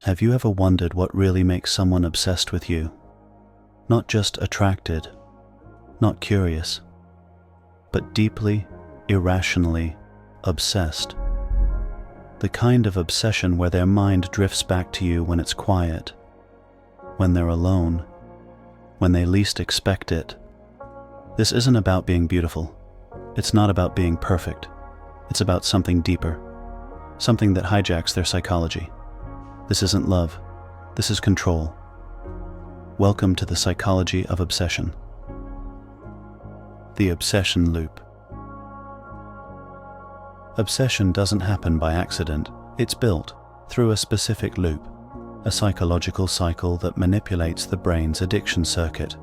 Have you ever wondered what really makes someone obsessed with you? Not just attracted, not curious, but deeply, irrationally obsessed. The kind of obsession where their mind drifts back to you when it's quiet, when they're alone, when they least expect it. This isn't about being beautiful. It's not about being perfect. It's about something deeper, something that hijacks their psychology. This isn't love. This is control. Welcome to the psychology of obsession. The obsession loop. Obsession doesn't happen by accident. It's built through a specific loop, a psychological cycle that manipulates the brain's addiction circuit: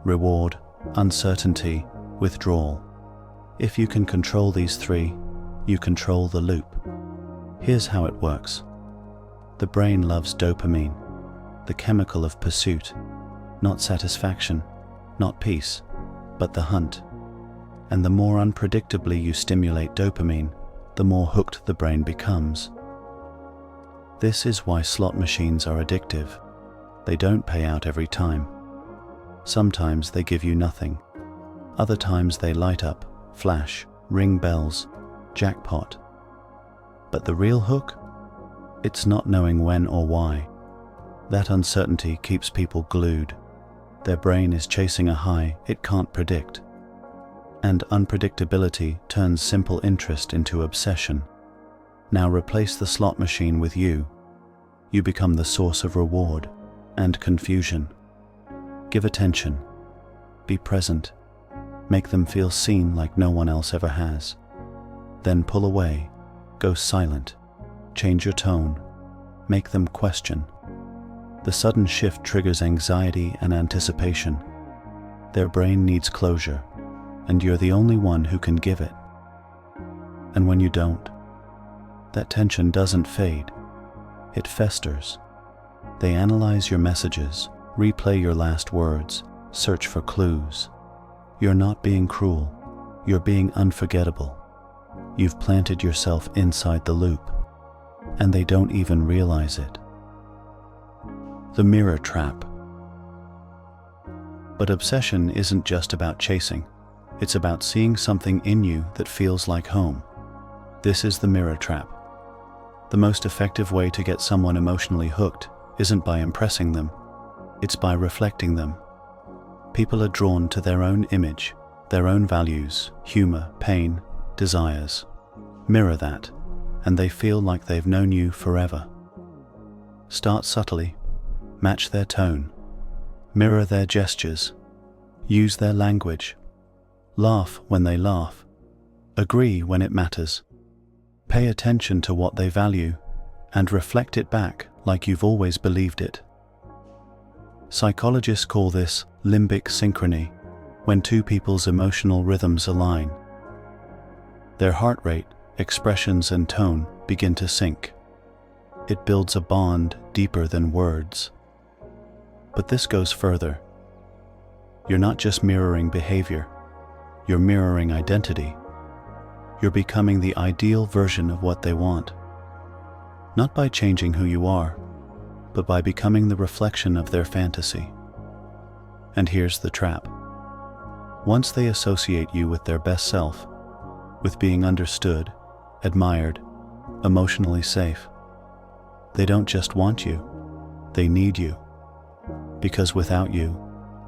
reward, uncertainty, withdrawal. If you can control these three, you control the loop. Here's how it works. The brain loves dopamine, the chemical of pursuit, not satisfaction, not peace, but the hunt. And the more unpredictably you stimulate dopamine, the more hooked the brain becomes. This is why slot machines are addictive. They don't pay out every time. Sometimes they give you nothing. Other times they light up, flash, ring bells, jackpot. But the real hook? It's not knowing when or why. That uncertainty keeps people glued. Their brain is chasing a high it can't predict. And unpredictability turns simple interest into obsession. Now replace the slot machine with you. You become the source of reward and confusion. Give attention. Be present. Make them feel seen like no one else ever has. Then pull away. Go silent. Change your tone. Make them question. The sudden shift triggers anxiety and anticipation. Their brain needs closure, and you're the only one who can give it. And when you don't, that tension doesn't fade. It festers. They analyze your messages, replay your last words, search for clues. You're not being cruel. You're being unforgettable. You've planted yourself inside the loop, and they don't even realize it. The mirror trap. But obsession isn't just about chasing. It's about seeing something in you that feels like home. This is the mirror trap. The most effective way to get someone emotionally hooked isn't by impressing them. It's by reflecting them. People are drawn to their own image, their own values, humor, pain, desires. Mirror that, and they feel like they've known you forever. Start subtly. Match their tone. Mirror their gestures. Use their language. Laugh when they laugh. Agree when it matters. Pay attention to what they value and reflect it back like you've always believed it. Psychologists call this limbic synchrony, when two people's emotional rhythms align. Their heart rate, expressions, and tone begin to sync. It builds a bond deeper than words. But this goes further. You're not just mirroring behavior. You're mirroring identity. You're becoming the ideal version of what they want. Not by changing who you are, but by becoming the reflection of their fantasy. And here's the trap. Once they associate you with their best self, with being understood, admired, emotionally safe, they don't just want you, they need you. Because without you,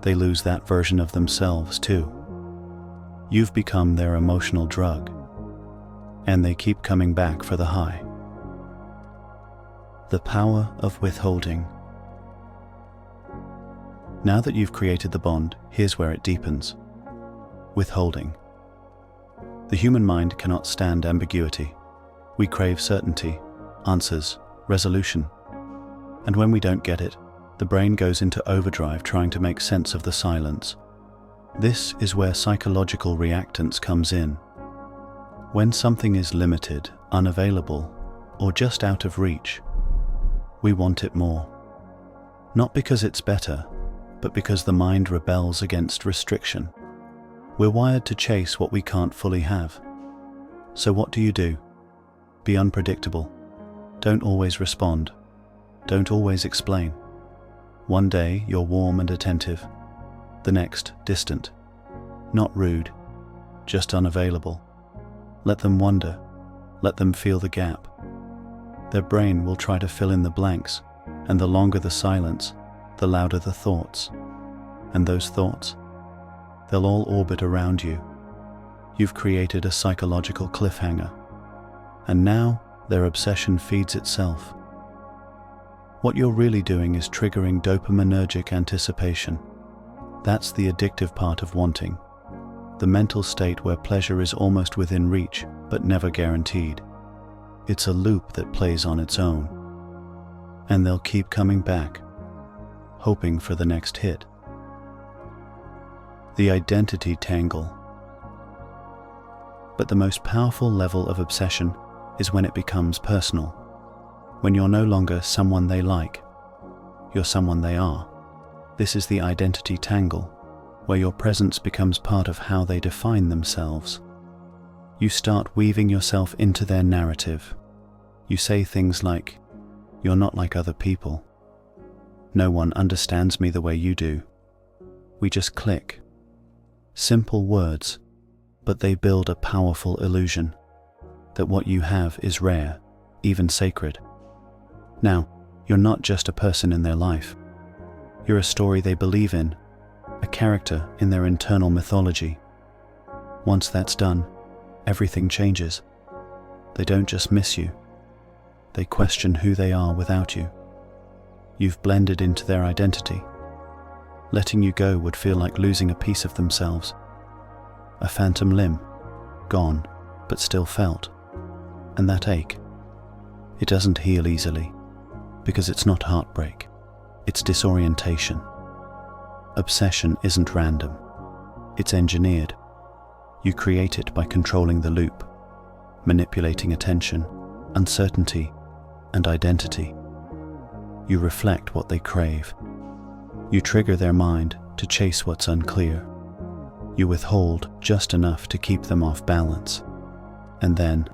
they lose that version of themselves too. You've become their emotional drug, and they keep coming back for the high. The power of withholding. Now that you've created the bond, here's where it deepens. Withholding. The human mind cannot stand ambiguity. We crave certainty, answers, resolution. And when we don't get it, the brain goes into overdrive trying to make sense of the silence. This is where psychological reactance comes in. When something is limited, unavailable, or just out of reach, we want it more. Not because it's better, but because the mind rebels against restriction. We're wired to chase what we can't fully have. So what do? Be unpredictable. Don't always respond. don't always explain. One day you're warm and attentive, the next distant. Not rude, just unavailable. Let them wonder, let them feel the gap. Their brain will try to fill in the blanks, and the longer the silence, the louder the thoughts. And those thoughts, they'll all orbit around you. You've created a psychological cliffhanger, and now their obsession feeds itself. What you're really doing is triggering dopaminergic anticipation. That's the addictive part of wanting, the mental state where pleasure is almost within reach, but never guaranteed. It's a loop that plays on its own, and they'll keep coming back, hoping for the next hit. The identity tangle. But the most powerful level of obsession is when it becomes personal. When you're no longer someone they like, you're someone they are. This is the identity tangle, where your presence becomes part of how they define themselves. You start weaving yourself into their narrative. You say things like, "You're not like other people. No one understands me the way you do. We just click." Simple words, but they build a powerful illusion that what you have is rare, even sacred. Now, you're not just a person in their life. You're a story they believe in, a character in their internal mythology. Once that's done, everything changes. They don't just miss you. They question who they are without you. You've blended into their identity. Letting you go would feel like losing a piece of themselves. A phantom limb, gone, but still felt. And that ache, it doesn't heal easily, because it's not heartbreak, it's disorientation. Obsession isn't random, it's engineered. You create it by controlling the loop, manipulating attention, uncertainty, and identity. You reflect what they crave. You trigger their mind to chase what's unclear. You withhold just enough to keep them off balance. And then,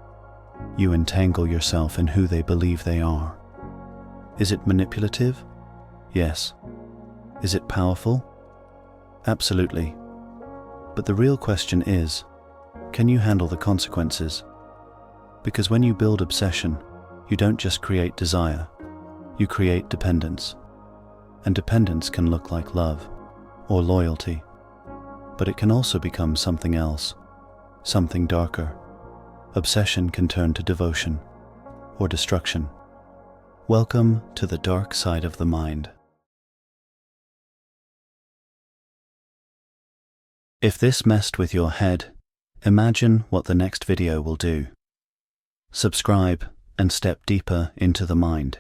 you entangle yourself in who they believe they are. Is it manipulative? Yes. Is it powerful? Absolutely. But the real question is, can you handle the consequences? Because when you build obsession, you don't just create desire, you create dependence. And dependence can look like love or loyalty, but it can also become something else, something darker. Obsession can turn to devotion or destruction. Welcome to the dark side of the mind. If this messed with your head, imagine what the next video will do. Subscribe and step deeper into the mind.